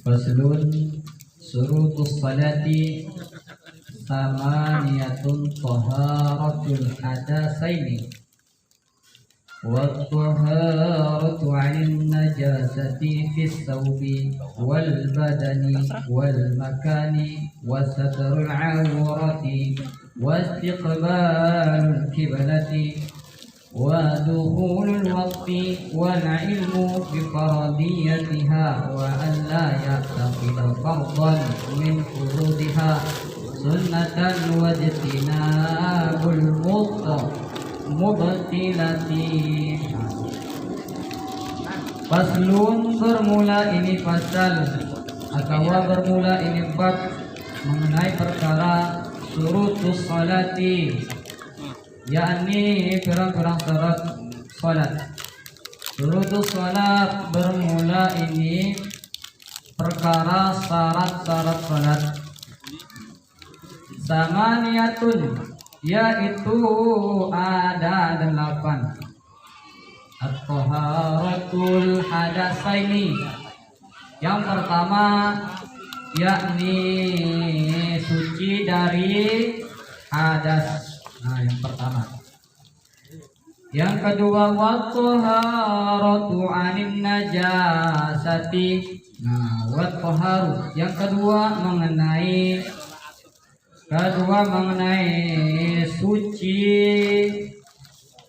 Faslun Surutus salati Samaniyatun taharatul hadasaini Wat-taharatu 'anil najasati fis sawbi wal badani wal makani wasatrul 'awrati wastiqbalul qiblati wa dukhulul waqti wal ilmu bi faradiyatiha wa an la ya'taqida fardan min furudiha sunnatan wa jinabul mubtilati. Faslun, bermula ini fasal atau bermula ini bab mengenai perkara surutus salati, yakni perang-perang syarat salat. Surutus salat bermula ini perkara syarat-syarat salat. Samaniyatun, yaitu ada 8. At-taharatul hadasaini, yang pertama yakni suci dari hadas. Nah, yang pertama. Yang kedua wat-taharatu 'anil najasati. Nah, wat-taharu yang kedua mengenai suci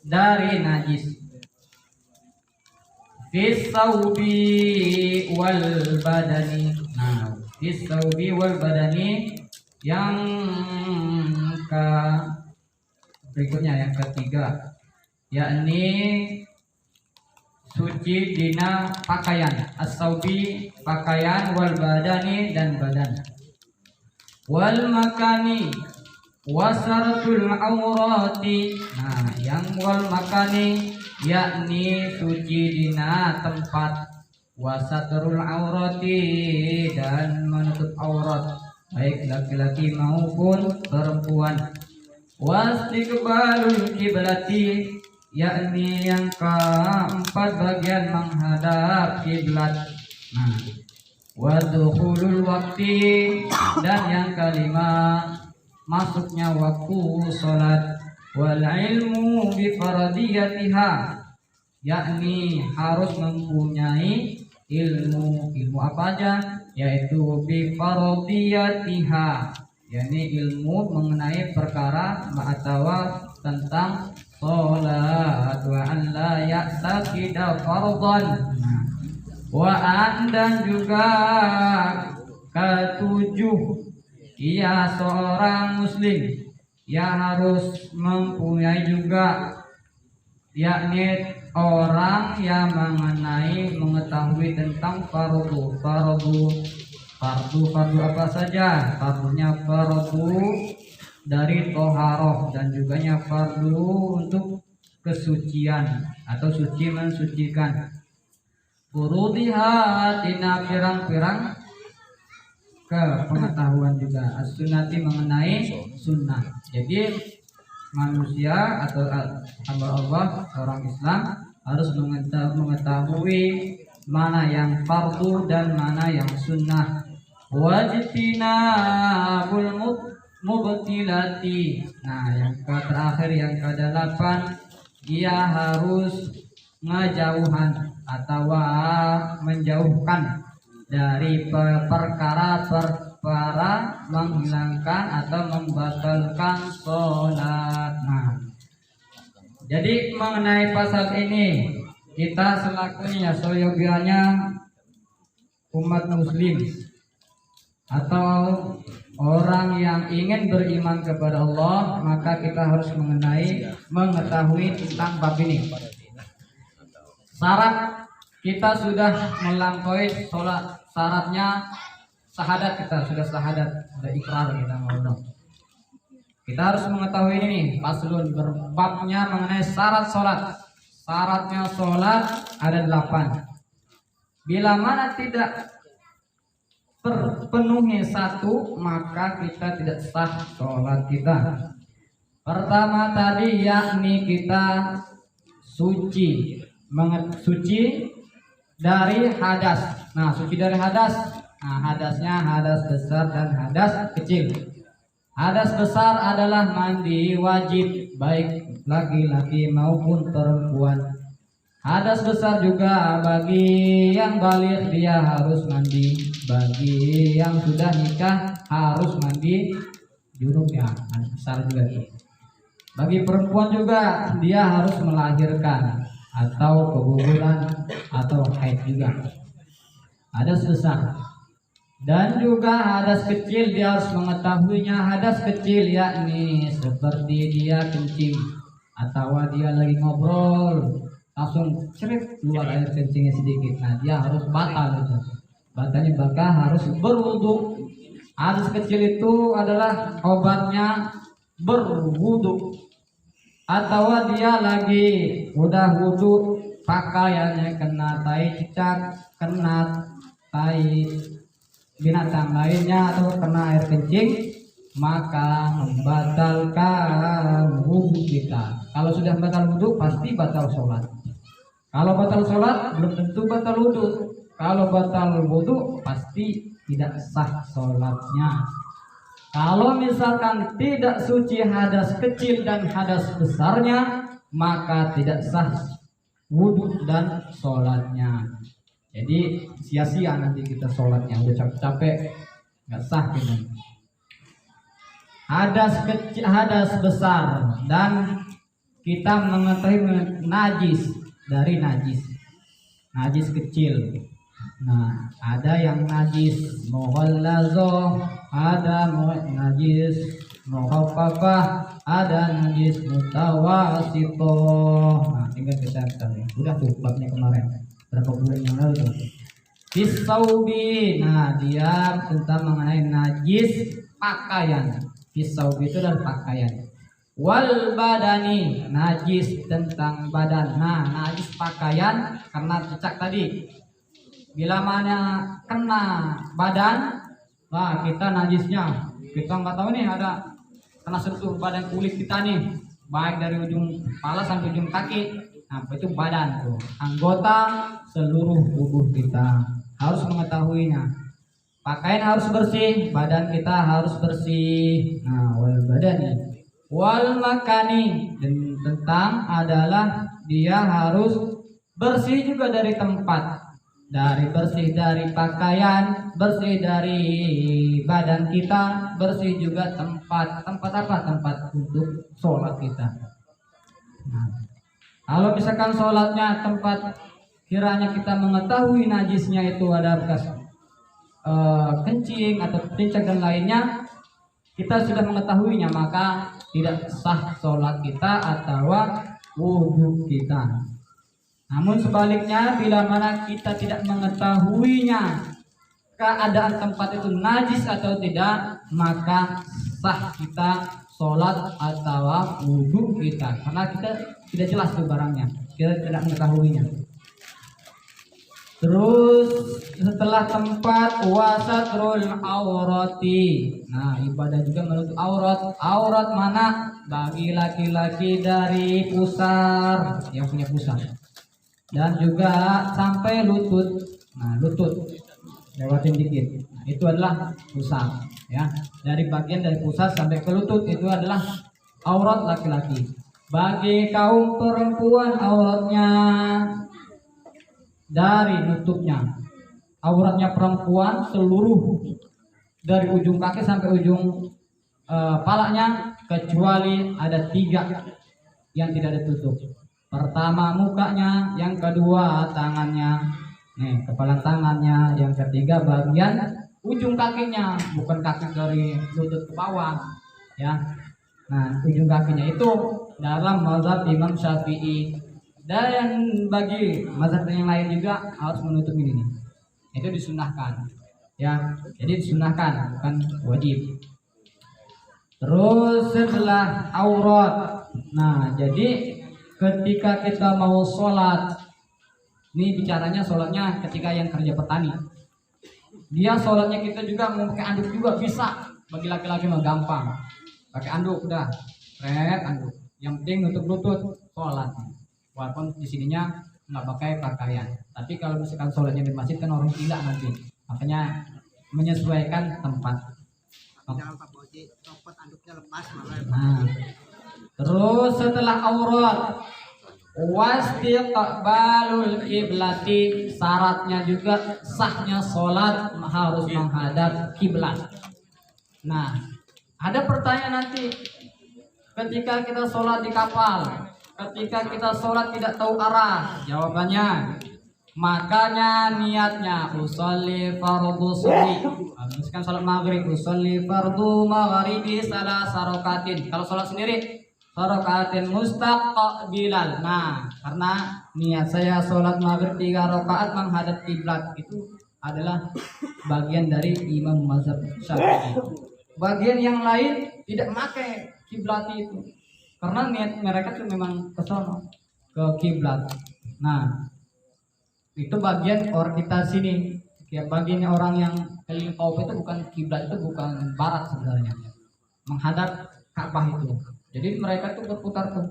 dari najis. Fis saubi wal badani. Nah, fis saubi wal badani yang berikutnya, yang ketiga, yakni suci dina pakaian. As-saubi pakaian, wal badani dan badan, wal makani wasaratul aurati. Nah, yang wal makani yakni suci dina tempat, wasatrul aurati dan menutup aurat baik laki-laki maupun perempuan, wastiqbalul kiblati yakni yang keempat bagian menghadap kiblat. Nah, wadukhulul waqti dan yang kelima masuknya waktu salat, wal ilmu bi faradiyatiha yakni harus mempunyai ilmu apa aja, yaitu bi faradiyatiha yakni ilmu mengenai perkara atau tentang salat, wa an la ya'taqida fardhan, wa an dan juga ketujuh, ia seorang muslim yang harus mempunyai juga yakni orang yang mengetahui tentang fardu apa saja. Fardunya fardu dari toharoh dan juga fardu untuk kesucian atau suci mensucikan. Furudiha tina pirang-pirang pengetahuan juga. As-sunnati mengenai sunnah. Jadi manusia atau hamba Allah, orang Islam harus mengetahui mana yang fardu dan mana yang sunnah. Wajtinabul mubtilati. Nah, yang terakhir, yang ke-8, ia harus menjauhkan dari perkara menghilangkan atau membatalkan sholat. Nah, jadi mengenai pasal ini kita selakunya seyogianya umat muslim atau orang yang ingin beriman kepada Allah, maka kita harus mengetahui tentang bab ini. Syarat kita sudah melampaui sholat, syaratnya syahadat, kita sudah syahadat, sudah ikrar kita ngomong. Kita harus mengetahui ini. Faslun, berbabnya mengenai syarat sholat. Syaratnya sholat ada 8. Bila mana tidak terpenuhi 1, maka kita tidak sah sholat kita. Pertama tadi yakni kita suci dari hadas. Nah, suci dari hadas. Nah, hadasnya hadas besar dan hadas kecil. Hadas besar adalah mandi wajib baik laki-laki maupun perempuan. Hadas besar juga bagi yang baligh dia harus mandi. Bagi yang sudah nikah harus mandi junub ya, hadas besar juga tuh. Bagi perempuan juga dia harus melahirkan atau keguguran atau haid juga. Hadas besar. Dan juga hadas kecil dia harus mengetahuinya. Hadas kecil yakni seperti dia kencing atau dia lagi ngobrol langsung cerit keluar air kencingnya sedikit. Nah, dia harus batal itu. Batalnya bakal harus berwudu. Hadas kecil itu adalah obatnya berwudu. Atau dia lagi udah wudu pakaiannya kena tai cicak, kena tai binatang lainnya atau kena air kencing, maka membatalkan wudu kita. Kalau sudah batal wudu pasti batal sholat. Kalau batal sholat belum tentu batal wudu. Kalau batal wudu pasti tidak sah sholatnya. Kalau misalkan tidak suci hadas kecil dan hadas besarnya, maka tidak sah wudhu dan sholatnya. Jadi sia-sia nanti kita sholatnya, udah capek-capek nggak sah gitu. Hadas kecil, hadas besar, dan kita mengetahui najis dari najis kecil. Nah, ada yang najis mughallazah, ada najis mukhaffafah, ada najis mutawassithah. Nah, tinggal kita cari. Udah tuh babnya kemarin. Berapa bulan yang lalu tuh. Fisaubi. Nah, dia tentang mengenai najis pakaian. Fisaubi itu adalah pakaian. Wal badani, najis tentang badan. Nah, najis pakaian karena cicak tadi. Bila mana kena badan, wah kita najisnya. Kita nggak tahu nih ada kena sentuh badan kulit kita nih, baik dari ujung kepala sampai ujung kaki. Nah, itu badan tuh, anggota seluruh tubuh kita harus mengetahuinya. Pakaian harus bersih, badan kita harus bersih. Nah, wal badani, wal makani, dan tentang adalah dia harus bersih juga dari tempat. Dari bersih dari pakaian, bersih dari badan kita, bersih juga tempat. Tempat apa? Tempat untuk sholat kita. Nah, kalau misalkan sholatnya tempat kiranya kita mengetahui najisnya itu ada bekas kencing atau pincang dan lainnya, kita sudah mengetahuinya, maka tidak sah sholat kita atau wudhu kita. Namun sebaliknya, bila mana kita tidak mengetahuinya keadaan tempat itu najis atau tidak, maka sah kita sholat atau wudhu kita, karena kita tidak jelas tuh barangnya, kita tidak mengetahuinya. Terus setelah tempat wasatrul aurati. Nah, ibadah juga menutup aurat. Aurat mana? Bagi laki-laki dari pusar, yang punya pusar. Dan juga sampai lutut. Nah, lutut lewatin dikit. Nah, itu adalah pusar, ya. Dari bagian dari pusar sampai ke lutut itu adalah aurat laki-laki. Bagi kaum perempuan auratnya dari lututnya. Auratnya perempuan seluruh dari ujung kaki sampai ujung palanya, kecuali ada 3 yang tidak ditutup. Pertama mukanya, yang kedua tangannya, nih kepala tangannya, yang ketiga bagian ujung kakinya, bukan kaki dari lutut ke bawah, ya. Nah, ujung kakinya itu dalam mazhab Imam Syafi'i, dan bagi mazhab yang lain juga harus menutup ini nih. Itu disunahkan, ya. Jadi disunahkan, bukan wajib. Terus setelah aurat, nah jadi ketika kita mau sholat, ini bicaranya sholatnya ketika yang kerja petani. Dia sholatnya kita juga mau pakai anduk juga bisa. Bagi laki-laki mah gampang, pakai anduk udah, anduk. Yang penting nutup lutut sholat. Walaupun di sininya nggak pakai pakaian. Tapi kalau misalkan sholatnya di masjid kan orang gila nanti, makanya menyesuaikan tempat. Jangan Pak Boji, copot anduknya lepas malah. Nah, terus setelah aurat, wastiqbalul kiblati, syaratnya juga sahnya sholat harus menghadap kiblat. Nah, ada pertanyaan nanti ketika kita sholat di kapal, ketika kita sholat tidak tahu arah, jawabannya makanya niatnya usolli fardhu subhi. Misalkan sholat maghrib, usolli fardhu maghribi salah sarokatin. Kalau sholat sendiri sarokatin mustaqbilan. Nah, karena niat saya sholat maghrib 3 rakaat menghadap kiblat, itu adalah bagian dari imam mazhab Syafi'i. Bagian yang lain tidak pakai kiblat itu, karena niat mereka tuh memang ke sono, ke kiblat. Nah, itu bagian orang kita sini. Ya, bagian orang yang keliling Kauf itu bukan kiblat, itu bukan barat sebenarnya, menghadap Ka'bah itu. Jadi mereka tuh berputar tuh.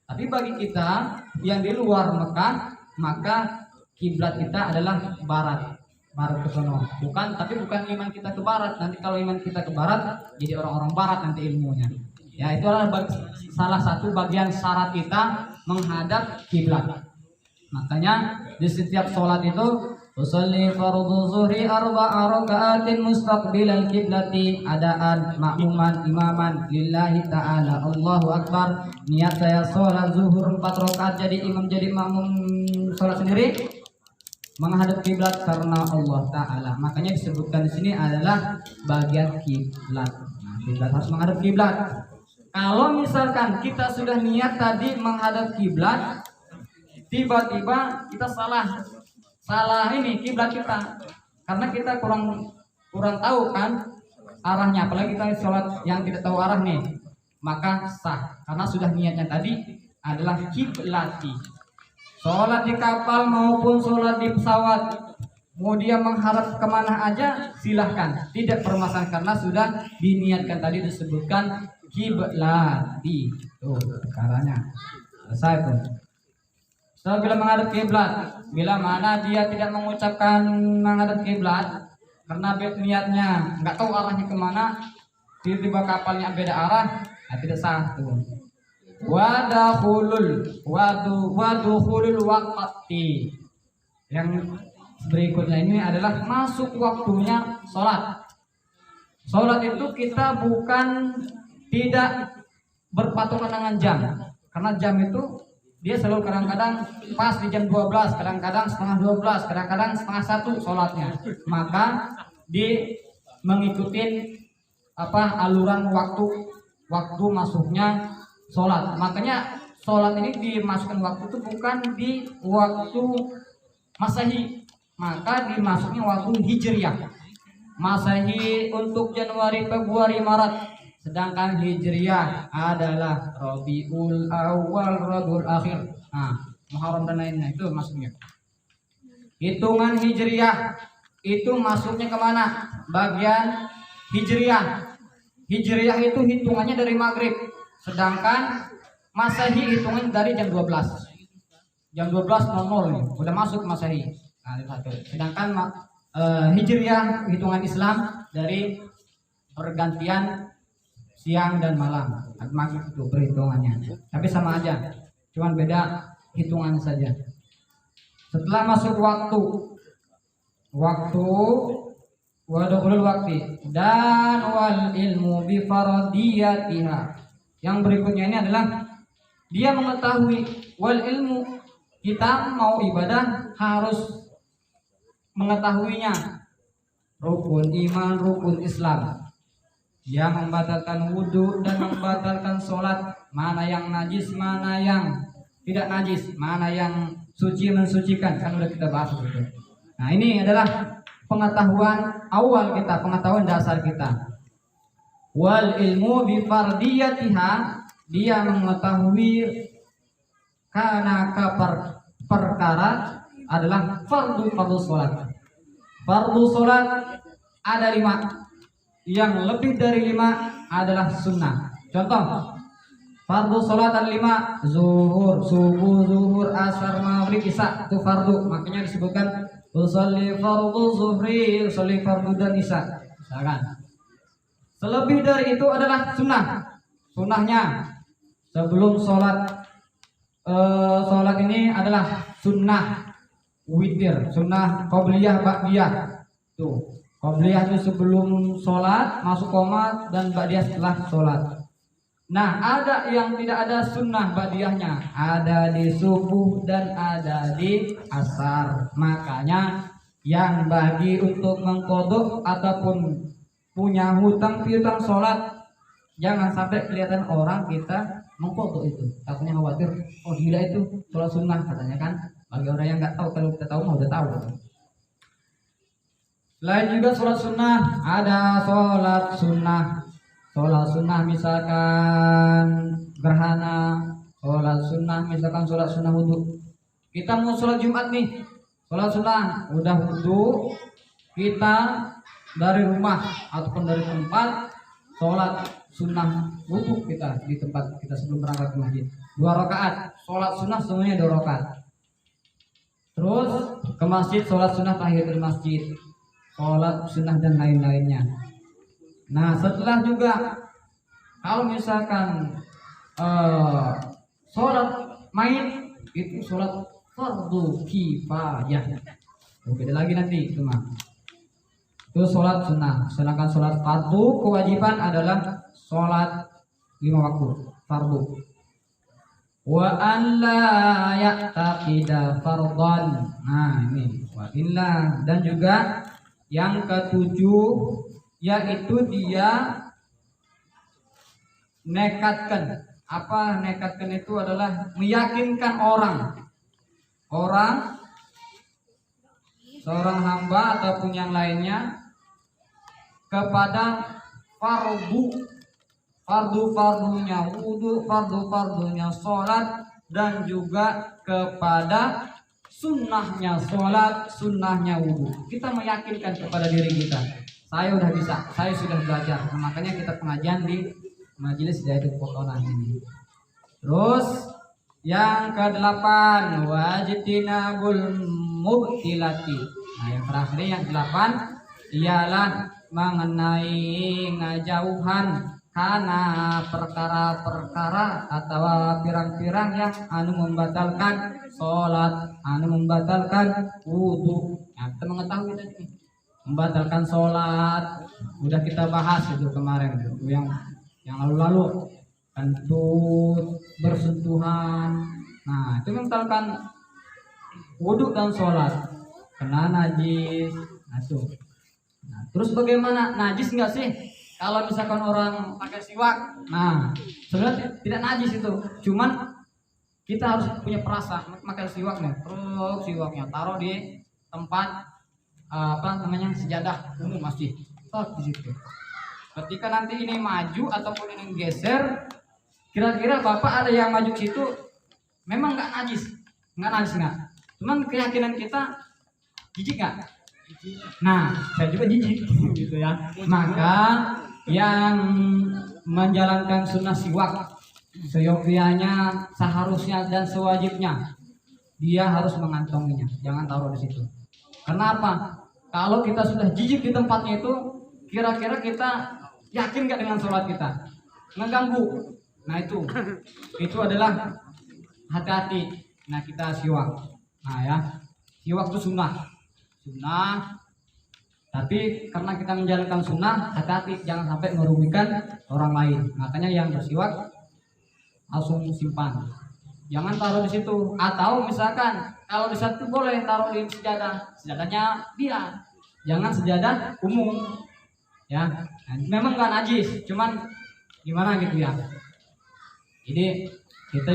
Tapi bagi kita yang di luar Mekah, maka kiblat kita adalah barat, barat ke sono. Tapi bukan iman kita ke barat. Nanti kalau iman kita ke barat, jadi orang-orang barat nanti ilmunya. Ya, itu adalah salah satu bagian syarat kita menghadap kiblat. Makanya di setiap sholat itu usolli fardhu zuhri 4 rakaatin mustaqbilal kiblati, adaan makmuman imaman lillahi ta'ala, Allahu akbar. Niat saya sholat zuhur 4 rakaat jadi imam jadi makmum sholat sendiri menghadap kiblat karena Allah Ta'ala. Makanya disebutkan di sini adalah bagian kiblat. Nah, kiblat harus menghadap kiblat. Kalau misalkan kita sudah niat tadi menghadap kiblat, tiba-tiba kita salah ini kiblat kita, karena kita kurang tahu kan arahnya, apalagi kita sholat yang tidak tahu arah nih, maka sah karena sudah niatnya tadi adalah kiblati. Sholat di kapal maupun sholat di pesawat, mau dia mengharap kemana aja silahkan, tidak bermasalah karena sudah diniatkan tadi, disebutkan kiblati. Tuh perkaranya selesai tuh. So, bila menghadap kiblat, bila mana dia tidak mengucapkan menghadap kiblat karena niatnya nggak tahu arahnya kemana, tiba-tiba kapalnya beda arah, nah tidak sah tuh. Wadukhulul waqti. Yang berikutnya ini adalah masuk waktunya sholat. Sholat itu kita bukan tidak berpatokan dengan jam, karena jam itu dia selalu kadang-kadang pas di jam 12, kadang-kadang setengah 12, kadang-kadang setengah 1 sholatnya. Maka di mengikuti aluran waktu masuknya sholat. Makanya sholat ini dimasukkan waktu itu bukan di waktu Masehi, maka dimasuknya waktu Hijriyah. Masehi untuk Januari, Februari, Maret. Sedangkan Hijriyah adalah Rabiul Awal, Rabiul Akhir. Nah, Muharram dan lainnya itu masuknya. Hitungan Hijriyah itu masuknya kemana? Bagian Hijriyah. Hijriyah itu hitungannya dari maghrib. Sedangkan Masehi hitungan dari jam 12. Jam 12.00 nih, udah masuk Masehi. Nah, itu satu. Sedangkan Hijriyah hitungan Islam dari pergantian siang dan malam, maghrib itu perhitungannya, tapi sama aja, cuman beda hitungan saja. Setelah masuk waktu wadukhulul waqti dan wal ilmu bi faradiyatiha. Yang berikutnya ini adalah dia mengetahui wal ilmu, kita mau ibadah harus mengetahuinya, rukun iman, rukun Islam. Dia membatalkan wudhu dan membatalkan sholat, mana yang najis, mana yang tidak najis, mana yang suci mensucikan, kan udah kita bahas itu. Nah, ini adalah pengetahuan awal kita, pengetahuan dasar kita. Wal ilmu bi fardiyatiha, dia mengetahui karena perkara adalah fardu sholat. Fardu sholat ada 5. Yang lebih dari 5 adalah sunnah. Contoh, Fardu sholat ada 5, zuhur, subuh, zuhur, asar, maghrib, isya itu fardu. Makanya disebutkan usolli fardu zuhri, usolli fardu dan isya. Misalkan. Selebih dari itu adalah sunnah. Sunnahnya sebelum sholat ini adalah sunnah witir, sunnah qobliyah, ba'diyah. Tuh, qobliyah itu sebelum sholat, masuk qomat, dan ba'diyah setelah sholat. Nah, ada yang tidak ada sunnah ba'diyahnya, ada di subuh dan ada di asar. Makanya yang bagi untuk mengkodok ataupun punya hutang piutang sholat, jangan sampai kelihatan orang kita mengkodok itu. Takutnya khawatir, oh gila itu sholat sunnah katanya kan. Bagi orang yang nggak tahu, kalau kita tahu mah udah tahu. Selain juga sholat sunnah, ada sholat sunnah. Sholat sunnah misalkan gerhana, sholat sunnah misalkan sholat sunnah wudhu. Kita mau sholat Jumat nih, sholat sunnah, udah wudhu, kita dari rumah ataupun dari tempat sholat sunnah wudhu kita di tempat kita sebelum berangkat ke masjid 2 rakaat. Sholat sunnah semuanya 2 rakaat. Terus ke masjid sholat sunnah tahiyatul masjid, sholat sunnah dan lain-lainnya. Nah, setelah juga kalau misalkan sholat main itu sholat fardu kifayah. Beda lagi nanti itu mah. Itu sholat sunnah. Sedangkan sholat fardu kewajiban adalah sholat 5 waktu fardu. Wa an la ya'taqida fardhan. Nah, ini wa illa. Dan juga yang ketujuh yaitu dia nekatkan. Apa nekatkan itu adalah meyakinkan orang seorang hamba ataupun yang lainnya kepada fardu-fardunya wudu, fardu-fardunya sholat, dan juga kepada sunnahnya sholat, sunnahnya wudu. Kita meyakinkan kepada diri kita, saya udah bisa, saya sudah belajar. Nah, makanya kita pengajian di majelis Hidayah Potongan ini. Terus yang ke-8 wajtinabul mubtilati. Nah, yang terakhir yang 8 ialah mengenai ngajauhan karena perkara-perkara atau pirang-pirang yang membatalkan sholat, membatalkan wudu. Nah, kita mengetahui tadi membatalkan sholat udah kita bahas itu kemarin, itu yang lalu-lalu, kentut, bersentuhan. Nah, itu membatalkan wudu dan sholat, kena najis. Nah, terus bagaimana, najis enggak sih kalau misalkan orang pakai siwak? Nah, sebenarnya tidak najis itu, cuman kita harus punya perasa pakai siwak nih. Terus siwaknya taruh di tempat sejadah umum masjid. Di situ. Ketika nanti ini maju ataupun ini geser, kira-kira Bapak ada yang maju ke situ, memang nggak najis nggak. Cuman keyakinan kita jijik nggak? Nah, saya juga jijik gitu ya. Maka yang menjalankan sunnah siwak seyogianya, seharusnya dan sewajibnya dia harus mengantonginya, jangan taruh di situ. Kenapa? Kalau kita sudah jijik di tempatnya itu, kira-kira kita yakin gak dengan sholat kita? Mengganggu. Nah, itu adalah hati-hati. Nah, kita siwak. Nah ya, siwak itu sunnah. Tapi karena kita menjalankan sunnah, hati-hati jangan sampai merugikan orang lain. Makanya yang bersiwak langsung simpan. Jangan taruh di situ. Atau misalkan kalau di situ boleh taruh di sedadahnya dia. Jangan sejadah umum. Ya, memang nggak najis, cuman gimana gitu ya. Jadi kita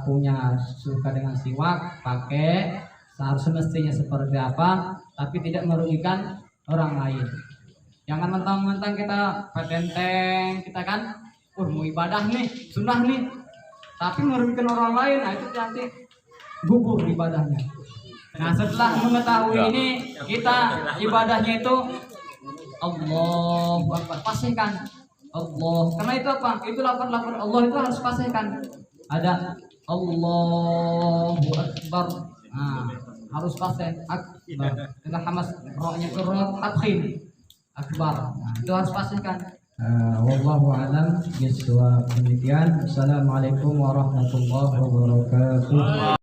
punya suka dengan siwak, pakai semestinya seperti apa, tapi tidak merugikan orang lain. Jangan mentang-mentang kita patenteng, kita kan mau ibadah nih, sunnah nih, tapi merugikan orang lain. Nah, itu nanti gugur ibadahnya. Nah, setelah mengetahui ini, kita ibadahnya itu Allahu Akbar, pastikan Allah. Karena itu apa? Itu lafaz-lafaz Allah itu harus fasihkan. Ada Allahu Akbar. Nah, harus fasih akbar. Kita hamas ra-nya itu ra fathin. Akbar. Nah, itu harus fasihkan. Wallahu a'lam bishawab. Demikian. Assalamualaikum warahmatullahi wabarakatuh.